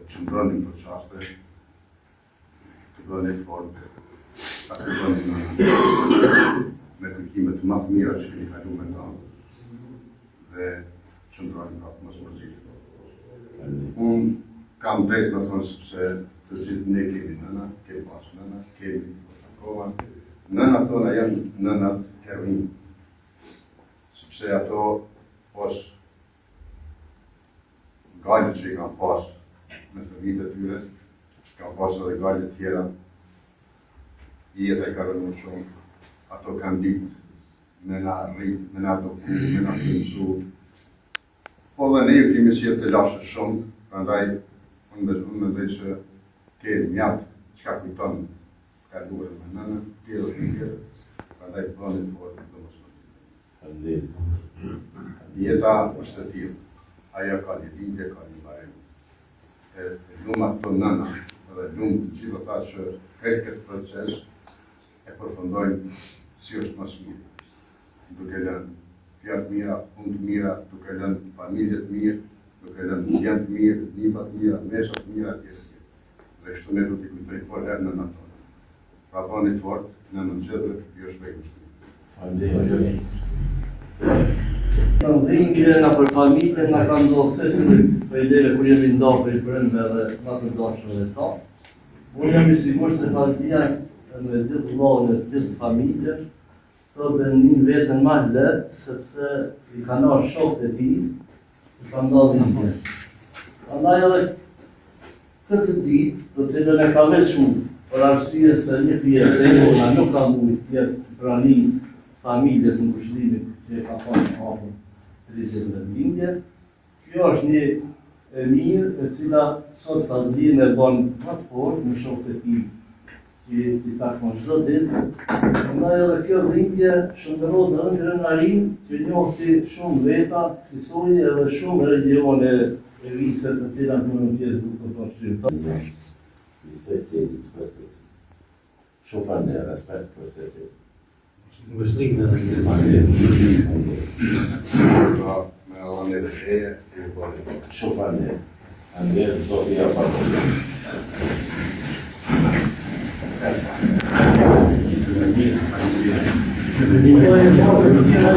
Qëndronim për qaste, të bëni fort, ta kërkoni me kërkimet më të mira që keni kalu me ta, dhe qëndronim prapë mos mërzit. Unë kam drejt me thonë sepse të gjithë ne kemi nëna, kemi pas nëna, kemi Koshakova, nëna tona janë nënat heroin, sepse ato pas gajtë që i kam pas me fëmijët e tyre, kam pas edhe gajtë tjera, jetë e ka rënë shumë, ato kanë ditë, me na rritë, me na doku, me na këmësu. Po dhe ne ju kemi sjellë të lashë shumë, prandaj unë mendoj që ke mjaft çka kujton kaluar me nënën, tjerë, prandaj bëni fort domosdoshmë. Jeta është e tillë, ajo ka një lindje, ka një barem. Lumë ato nëna, dhe lumë të gjithë ata që krejt këtë proces e përfundojnë si është mas mirë. Duke lënë fjalë të mira, punë të mira, duke lënë familje të mirë, duke lënë djemë të mirë, nipa të mira, mesha të mira tjetër. Dhe kështu ne do t'i kujtojmë por herë nëna tona. Pra bëni fort, nënën gjithë, ju shpejt Faleminderit. Në dhimbje, nga për familje, nga ka ndodhë secili prej neve kur jemi ndohë prej brendme dhe nga të dashur dhe ta. Unë jam i sigur se falëtia me gjithë vëllezërin e gjithë familje, sot e ndin veten më lehtë sepse i kanë ardhur shokët e tij, i kanë ndodhur dhimbje. Prandaj edhe këtë ditë, të cilën e ka veçuar për arsye se një pjesë e jona nuk ka mujtë të jetë prani familjes në kushtimin që ka pasur hapur krizën e lindje. Kjo është një e mirë e cila sot fazlinë e bën më të fortë me shokët e tij që i takon çdo ditë. Prandaj edhe kjo lindje shndërrohet edhe në krenarin që njofti shumë veta, kësaj edhe shumë regione e visë të cilat në pjesë të përshtypta. Shumë fanë respekt procesit. Vështrim edhe një me onë dhe sheje, Shumë fanë. Andrejë, Sofia, Thank you.